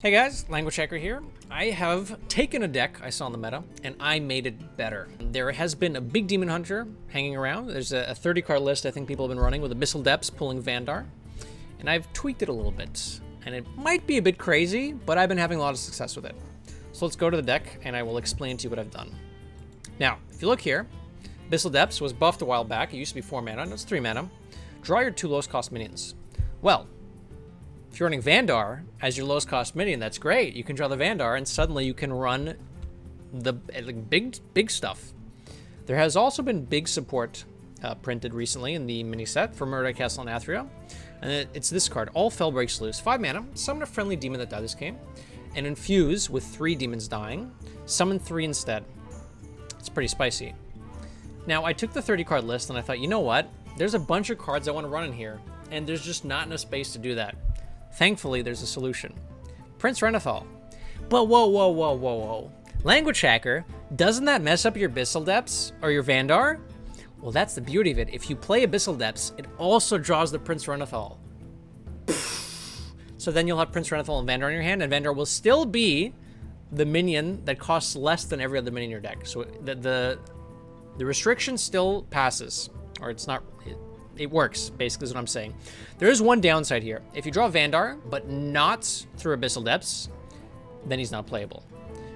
Hey guys, Languagehacker here. I have taken a deck I saw in the meta, and I made it better. There has been a Big Demon Hunter hanging around. There's a 30 card list I think people have been running with Abyssal Depths pulling Vanndar, and I've tweaked it a little bit. And it might be a bit crazy, but I've been having a lot of success with it. So let's go to the deck, and I will explain to you what I've done. Now, if you look here, Abyssal Depths was buffed a while back. It used to be 4 mana, now it's 3 mana. Draw your 2 lowest cost minions. Well, if you're running Vanndar as your lowest cost minion, that's great. You can draw the Vanndar, and suddenly you can run the big stuff. There has also been big support printed recently in the mini set for Murder Castle and Nathria, and it's this card: All Fel Breaks Loose. 5 mana. Summon a friendly demon that died this game, and infuse with 3 demons dying. Summon 3 instead. It's pretty spicy. Now, I took the 30 card list, and I thought, you know what? There's a bunch of cards I want to run in here, and there's just not enough space to do that. Thankfully, there's a solution. Prince Renethal. But whoa. Languagehacker, doesn't that mess up your Abyssal Depths or your Vanndar? Well, that's the beauty of it. If you play Abyssal Depths, it also draws the Prince Renethal. So then you'll have Prince Renethal and Vanndar in your hand, and Vanndar will still be the minion that costs less than every other minion in your deck. So the restriction still passes, or it's not... It works, basically, is what I'm saying. There is one downside here. If you draw Vanndar, but not through Abyssal Depths, then he's not playable.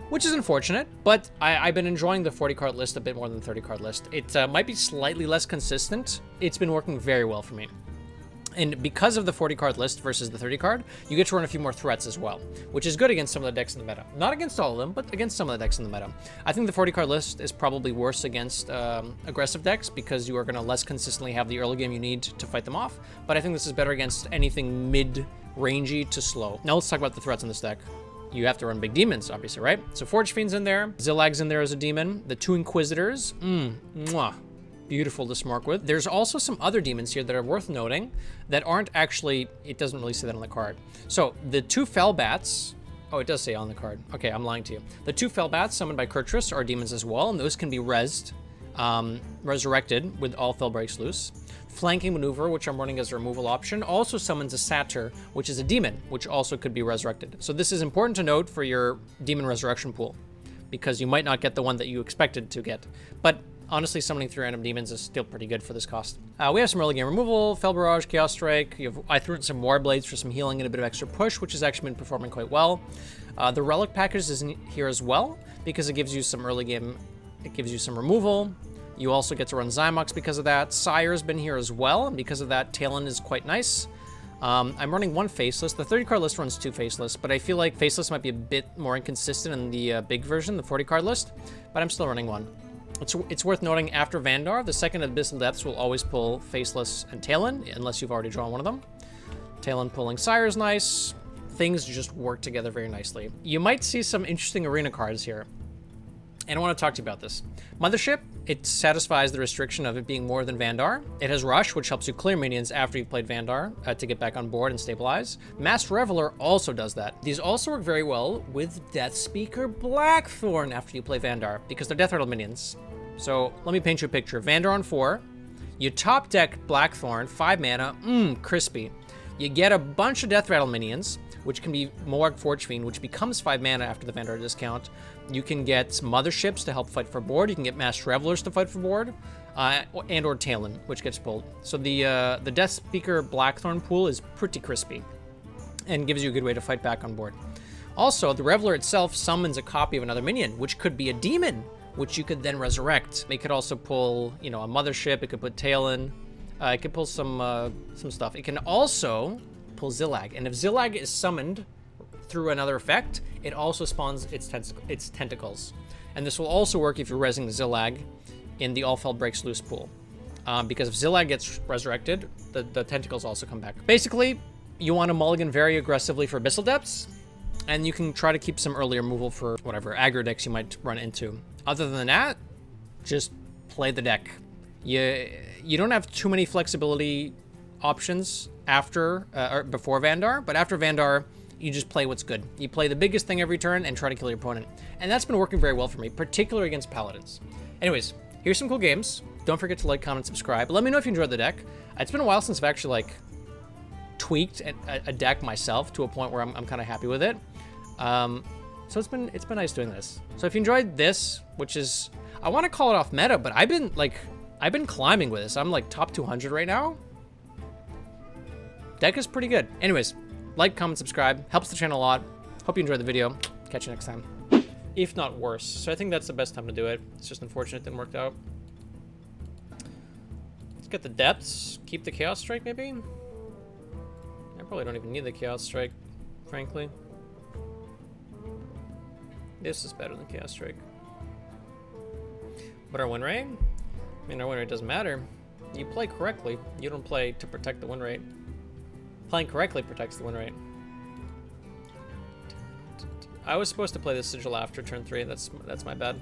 Which is unfortunate, but I've been enjoying the 40 card list a bit more than the 30 card list. It might be slightly less consistent. It's been working very well for me. And because of the 40 card list versus the 30 card, you get to run a few more threats as well, which is good against some of the decks in the meta. Not against all of them, but against some of the decks in the meta. I think the 40 card list is probably worse against aggressive decks because you are going to less consistently have the early game you need to fight them off. But I think this is better against anything mid-rangey to slow. Now let's talk about the threats in this deck. You have to run big demons, obviously, right? So Forge Fiend's in there. Zilag's in there as a demon. The 2 Inquisitors. Mwah. Beautiful to smork with. There's also some other demons here that are worth noting that aren't actually, it doesn't really say that on the card. So the 2 Fellbats, oh, it does say on the card. Okay, I'm lying to you. The 2 Fellbats summoned by Kurtrus are demons as well, and those can be resurrected with All Fel Breaks Loose. Flanking Maneuver, which I'm running as a removal option, also summons a Satyr, which is a demon, which also could be resurrected. So this is important to note for your demon resurrection pool, because you might not get the one that you expected to get. But honestly, summoning 3 random demons is still pretty good for this cost. We have some early game removal, Fel Barrage, Chaos Strike. I threw in some Warblades for some healing and a bit of extra push, which has actually been performing quite well. The Relic package is in here as well, because it gives you some early game, it gives you some removal. You also get to run Zymox because of that. Sire's been here as well, and because of that, Talon is quite nice. I'm running 1 Faceless. The 30 card list runs 2 Faceless, but I feel like Faceless might be a bit more inconsistent in the big version, the 40 card list, but I'm still running 1. It's worth noting after Vanndar, the second Abyssal Depths will always pull Faceless and Talon, unless you've already drawn one of them. Talon pulling Sire is nice. Things just work together very nicely. You might see some interesting arena cards here, and I want to talk to you about this. Mothership, it satisfies the restriction of it being more than Vanndar. It has Rush, which helps you clear minions after you've played Vanndar to get back on board and stabilize. Masked Reveler also does that. These also work very well with Deathspeaker Blackthorn after you play Vanndar, because they're Death Rattle minions. So let me paint you a picture. Vanndar on 4. You top deck Blackthorn, 5 mana, crispy. You get a bunch of Death Rattle minions, which can be Moarg Forge Fiend, which becomes 5 mana after the Vanndar discount. You can get Motherships to help fight for board. You can get Masked Revelers to fight for board, and or Talon, which gets pulled. So the Deathspeaker Blackthorn pool is pretty crispy, and gives you a good way to fight back on board. Also, the Reveler itself summons a copy of another minion, which could be a demon, which you could then resurrect. It could also pull, you know, a Mothership. It could put Talon. It could pull some stuff. It can also pull Zilag, and if Zilag is summoned through another effect, it also spawns its tentacles. And this will also work if you're resing the Zilag in the All Fel Breaks Loose pool, because if Zilag gets resurrected, the tentacles also come back. Basically, you want to mulligan very aggressively for Abyssal Depths, and you can try to keep some early removal for whatever aggro decks you might run into. Other than that, just play the deck. You don't have too many flexibility options after or before Vanndar, but after Vanndar, you just play what's good. You play the biggest thing every turn and try to kill your opponent. And that's been working very well for me, particularly against Paladins. Anyways, here's some cool games. Don't forget to like, comment, subscribe. Let me know if you enjoyed the deck. It's been a while since I've actually tweaked a deck myself to a point where I'm kind of happy with it. So it's been nice doing this. So if you enjoyed this, which is, I want to call it off meta, but I've been climbing with this. I'm like top 200 right now. Deck is pretty good. Anyways, like, comment, subscribe. Helps the channel a lot. Hope you enjoyed the video. Catch you next time. If not worse. So I think that's the best time to do it. It's just unfortunate it didn't work out. Let's get the depths. Keep the Chaos Strike, maybe? I probably don't even need the Chaos Strike, frankly. This is better than Chaos Strike. But our win rate? I mean, our win rate doesn't matter. You play correctly. You don't play to protect the win rate. Playing correctly protects the win rate. I was supposed to play this Sigil after turn 3. That's my bad.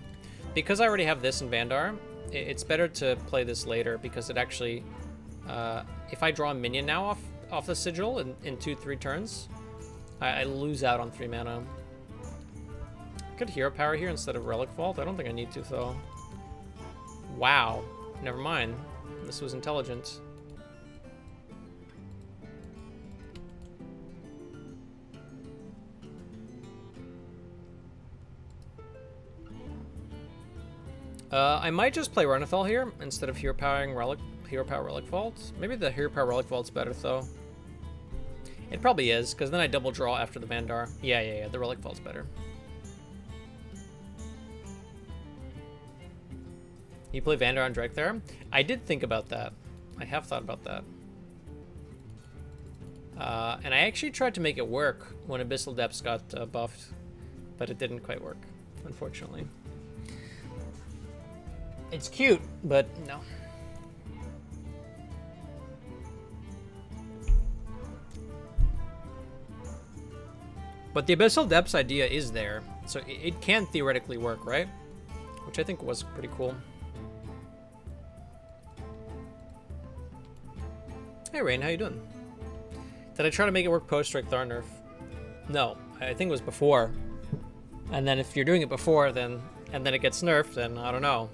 Because I already have this in Vanndar, it's better to play this later because it actually, if I draw a minion now off the Sigil in 2-3 turns, I lose out on 3 mana. I could Hero Power here instead of Relic Vault. I don't think I need to though. Wow. Never mind. This was intelligent. I might just play Renethal here instead of Hero Power Relic Vault. Maybe the Hero Power Relic Vault's better though. It probably is, because then I double draw after the Vanndar. Yeah, the Relic Vault's better. You play Vanndar on Drake there? I did think about that. I have thought about that. And I actually tried to make it work when Abyssal Depths got buffed, but it didn't quite work, unfortunately. It's cute, but no. But the Abyssal Depths idea is there, so it can theoretically work, right? Which I think was pretty cool. Hey Rain, how you doing? Did I try to make it work post-Strike Thar nerf? No, I think it was before. And then if you're doing it before, and then it gets nerfed, then I don't know.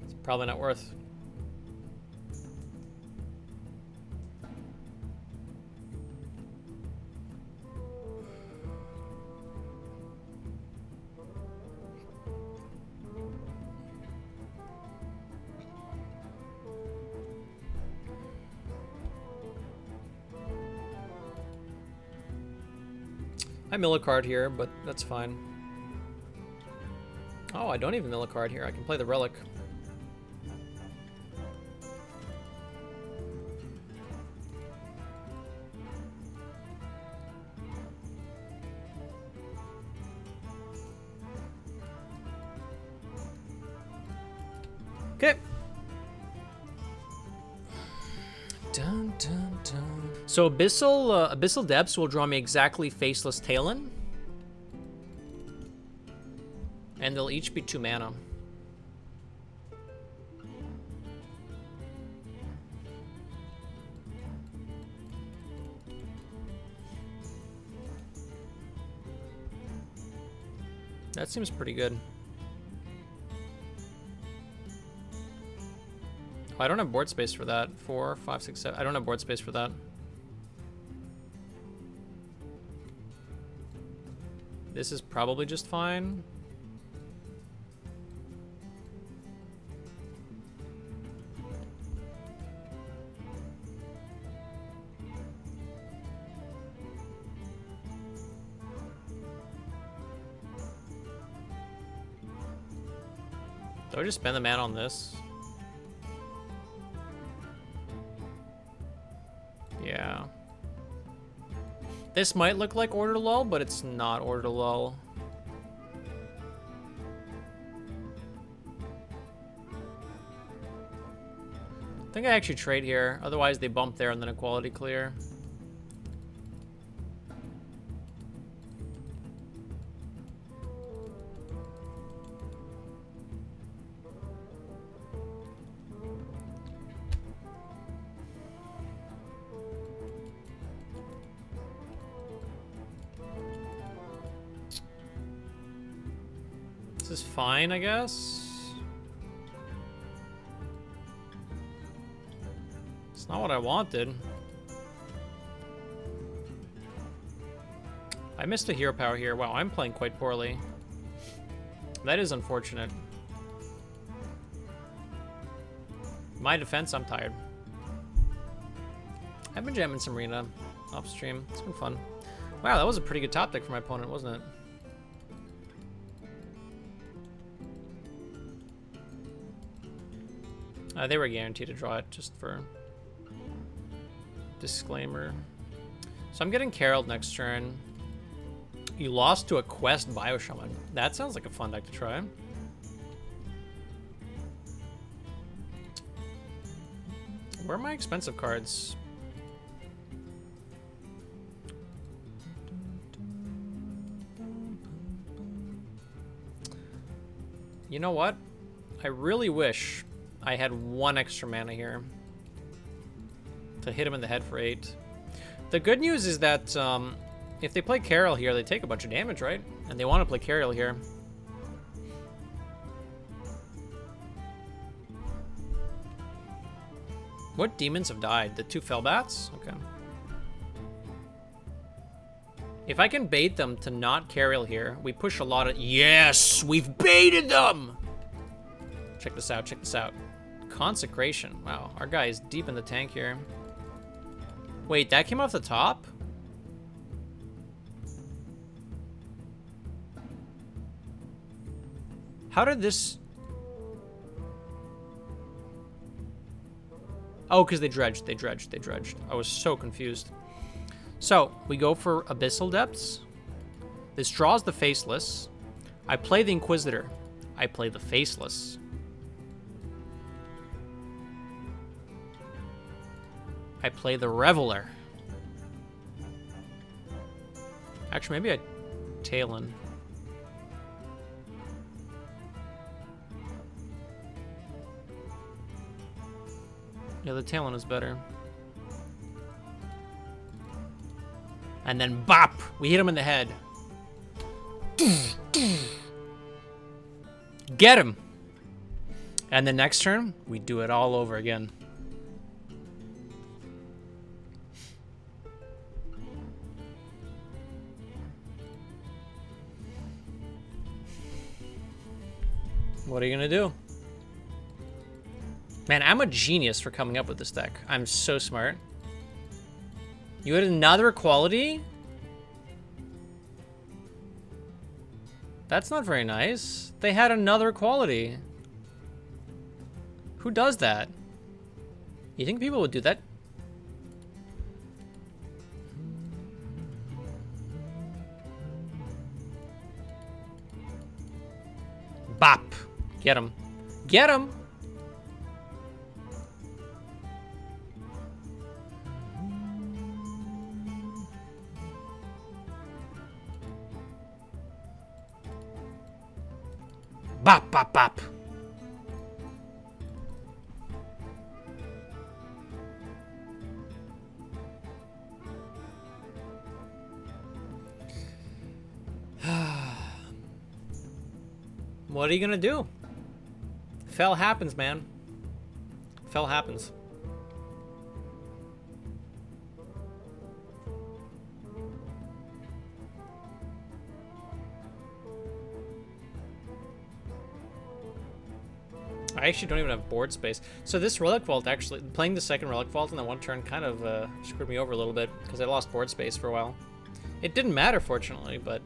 It's probably not worth. I mill a card here, but that's fine. Oh, I don't even mill a card here. I can play the Relic. Okay. Dun, dun, dun. So Abyssal Depths will draw me exactly Faceless Talon. And they'll each be 2 mana. That seems pretty good. Oh, I don't have board space for that. 4, 5, 6, 7. I don't have board space for that. This is probably just fine. Do I just spend the mana on this? Yeah. This might look like Order to Lull, but it's not Order to Lull. I think I actually trade here. Otherwise, they bump there and then Equality clear. This is fine, I guess. It's not what I wanted. I missed a hero power here. Wow, I'm playing quite poorly. That is unfortunate. My defense, I'm tired. I've been jamming some arena off stream. It's been fun. Wow, that was a pretty good top deck for my opponent, wasn't it? They were guaranteed to draw it, just for disclaimer. So I'm getting caroled next turn. You lost to a quest Bioshaman. That sounds like a fun deck to try. Where are my expensive cards? You know what? I really wish I had 1 extra mana here to hit him in the head for 8. The good news is that if they play Carol here, they take a bunch of damage, right? And they want to play Carol here. What demons have died? The 2 Fellbats? Okay. If I can bait them to not Carol here, we push a lot of... Yes! We've baited them! Check this out, check this out. Consecration. Wow, our guy is deep in the tank here. Wait, that came off the top? How did this... Oh, because they dredged, they dredged, they dredged. I was so confused. So, we go for Abyssal Depths. This draws the Faceless. I play the Inquisitor. I play the Faceless. I play the Reveler. Actually, maybe I Talon. Yeah, the Talon is better. And then bop! We hit him in the head. Get him! And the next turn, we do it all over again. What are you gonna do? Man, I'm a genius for coming up with this deck. I'm so smart. You had another quality? That's not very nice. They had another quality. Who does that? You think people would do that? Bop. Get him. Get him! Bop, bop, bop. What are you gonna do? Fell happens, man. Fell happens. I actually don't even have board space. So this Relic Vault, actually, playing the second Relic Vault in the one turn kind of screwed me over a little bit because I lost board space for a while. It didn't matter, fortunately, but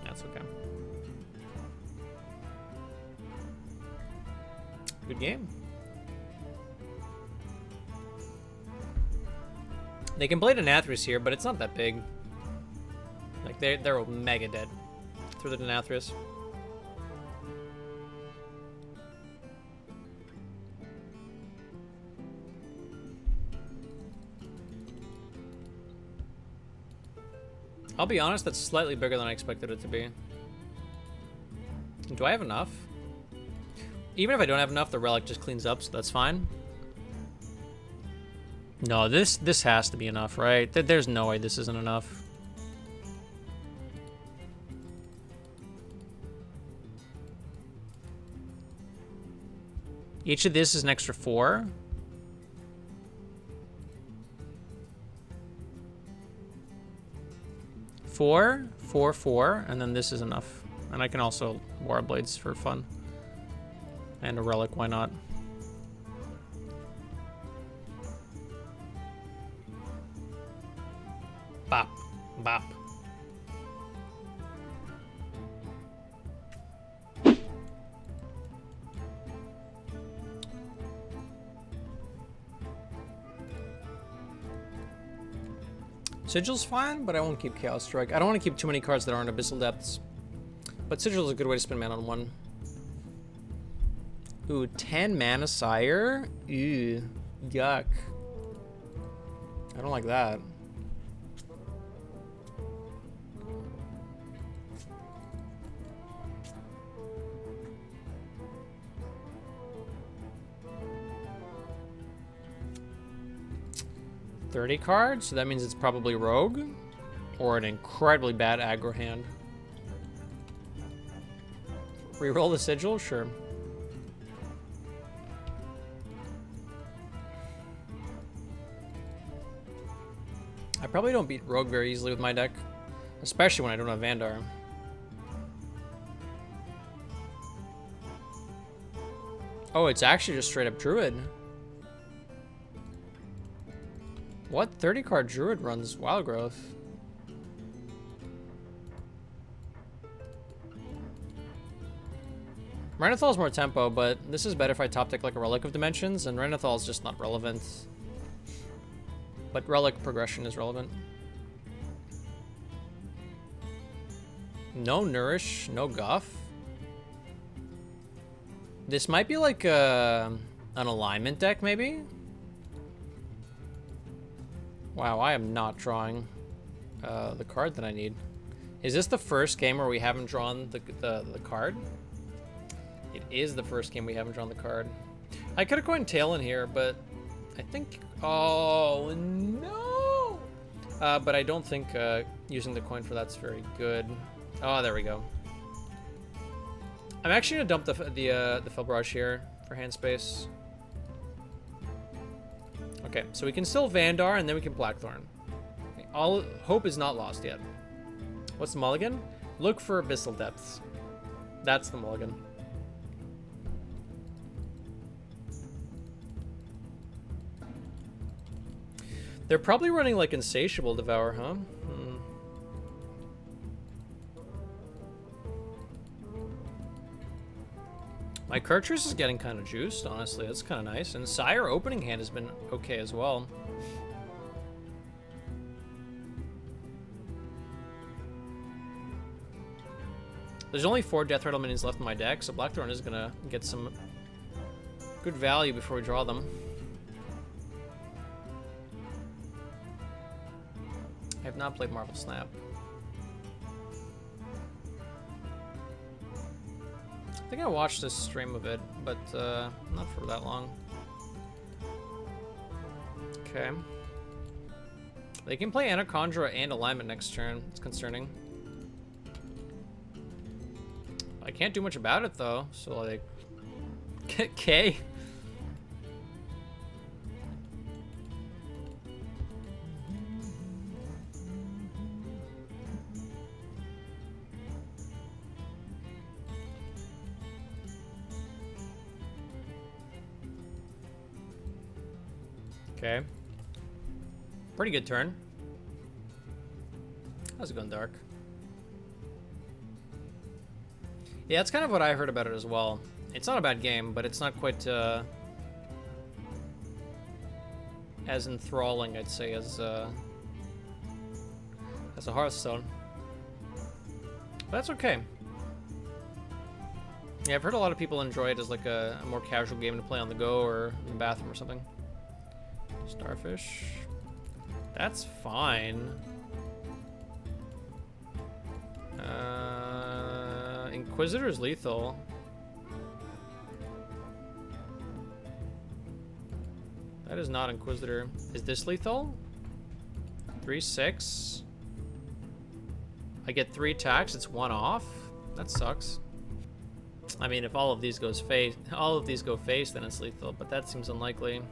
that's okay. Good game. They can play the Nathrias here, but it's not that big. Like, they're mega dead through the Nathrias. I'll be honest, that's slightly bigger than I expected it to be. Do I have enough? Even if I don't have enough, the relic just cleans up, so that's fine. No, this has to be enough, right? There's no way this isn't enough. Each of this is an extra 4. 4, 4, 4, and then this is enough. And I can also Warblades for fun. And a Relic, why not? Bop, bop. Sigil's fine, but I won't keep Chaos Strike. I don't want to keep too many cards that aren't Abyssal Depths. But Sigil is a good way to spend mana on one. Ooh, 10 mana Sire? Ew, yuck. I don't like that. $30 cards, so that means it's probably Rogue or an incredibly bad aggro hand. Reroll the Sigil? Sure. I probably don't beat Rogue very easily with my deck, especially when I don't have Vanndar. Oh, it's actually just straight up Druid. What 30 card Druid runs Wild Growth? Renethal's more tempo, but this is better if I top deck like a Relic of Dimensions, and Renethal's just not relevant. But Relic progression is relevant. No Nourish, no Guff. This might be like an alignment deck, maybe? Wow, I am not drawing the card that I need. Is this the first game where we haven't drawn the card? It is the first game we haven't drawn the card. I could have coined Tail in here, but I think... Oh, no! But I don't think using the coin for that's very good. Oh, there we go. I'm actually going to dump the Felbrush here for hand space. Okay, so we can still Vanndar, and then we can Blackthorn. Okay, all hope is not lost yet. What's the mulligan? Look for Abyssal Depths. That's the mulligan. They're probably running like Insatiable Devour, huh? My Chartreuse is getting kind of juiced, honestly. That's kind of nice. And Sire opening hand has been okay as well. There's only 4 Death Rattle minions left in my deck, so Blackthorn is going to get some good value before we draw them. I have not played Marvel Snap. I think I watched this stream of it, but not for that long. Okay. They can play Anachondra and Alignment next turn. It's concerning. I can't do much about it, though, so, like... K? Okay. Pretty good turn. How's it going, Dark? Yeah, that's kind of what I heard about it as well. It's not a bad game, but it's not quite as enthralling, I'd say, as a Hearthstone. But that's okay. Yeah, I've heard a lot of people enjoy it as like a more casual game to play on the go or in the bathroom or something. Starfish. That's fine. Inquisitor is lethal. That is not Inquisitor. Is this lethal? 3/6. I get 3 attacks. It's 1 off. That sucks. I mean, if all of these go face, then it's lethal. But that seems unlikely.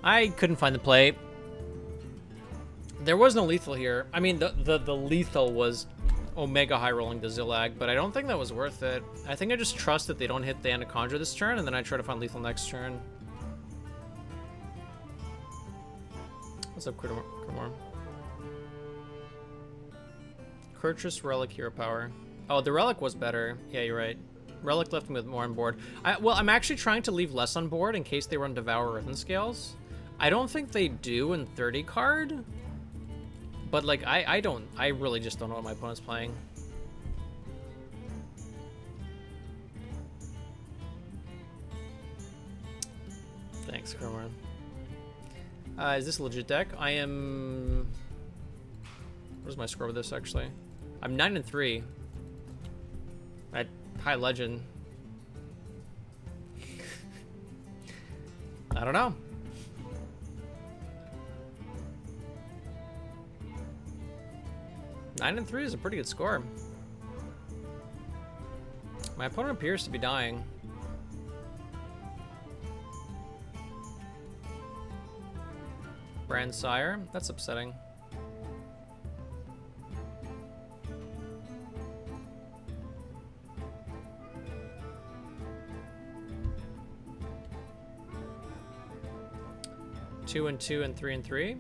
I couldn't find the play. There was no lethal here. I mean, the lethal was Omega high rolling the Zillag, but I don't think that was worth it. I think I just trust that they don't hit the Anaconda this turn, and then I try to find lethal next turn. What's up, Critmore? Purchase Relic Hero Power. Oh, the Relic was better. Yeah, you're right. Relic left me with more on board. Well, I'm actually trying to leave less on board in case they run Devour Earthen Scales. I don't think they do in 30 card. But, like, I really just don't know what my opponent's playing. Thanks, Critmore. Is this a legit deck? I am... What is my score with this, actually? I'm 9-3. At High Legend. I don't know. Nine and 3 is a pretty good score. My opponent appears to be dying. Brand Sire? That's upsetting. Two and 2 and 3 and 3.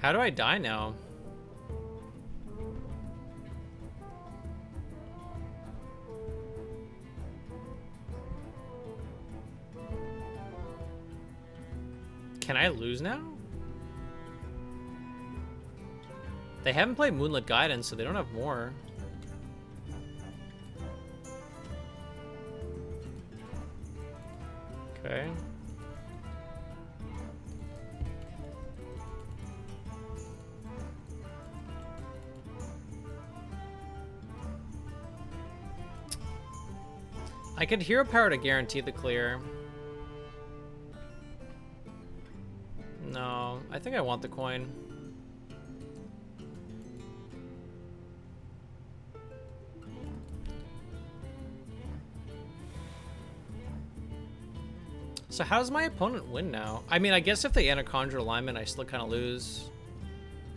How do I die now? Can I lose now? They haven't played Moonlit Guidance, so they don't have more. Okay. I could Hero Power to guarantee the clear. No, I think I want the coin. So how does my opponent win now? I mean, I guess if they Anaconda alignment, I still kind of lose.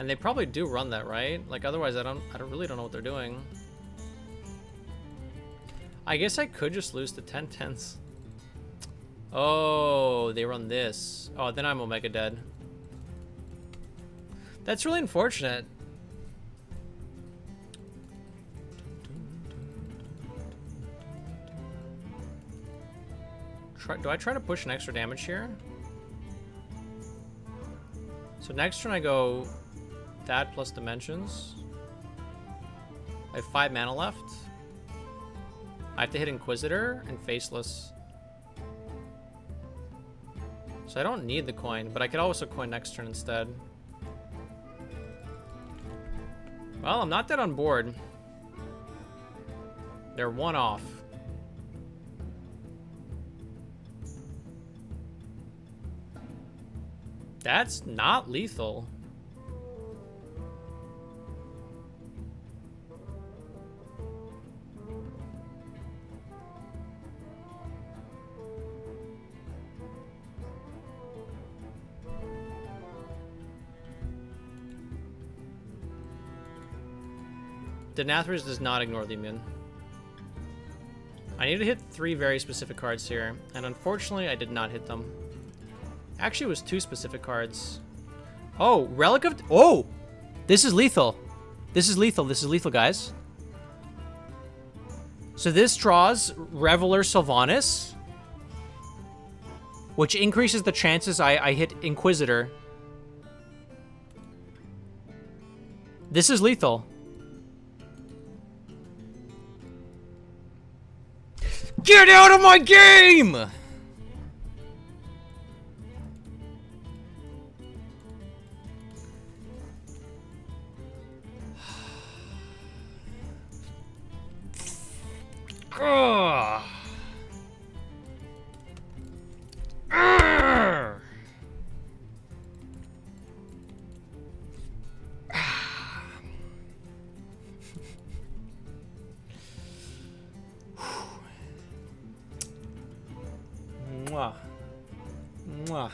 And they probably do run that, right? Like, otherwise I really don't know what they're doing. I guess I could just lose to 10-10s. Oh, they run this. Oh, then I'm Omega dead. That's really unfortunate. Do I try to push an extra damage here? So next turn I go that plus Dimensions. I have 5 mana left. I have to hit Inquisitor and Faceless. So I don't need the coin, but I could also coin next turn instead. Well, I'm not dead on board. They're one off. That's not lethal. The Nathria does not ignore the immune. I need to hit 3 very specific cards here, and unfortunately I did not hit them. Actually, it was 2 specific cards. Oh, Relic of... Oh! This is lethal. This is lethal. This is lethal, guys. So this draws Reveler Sylvanas, which increases the chances I hit Inquisitor. This is lethal. Get out of my game! Ugh. Mwah. Mwah.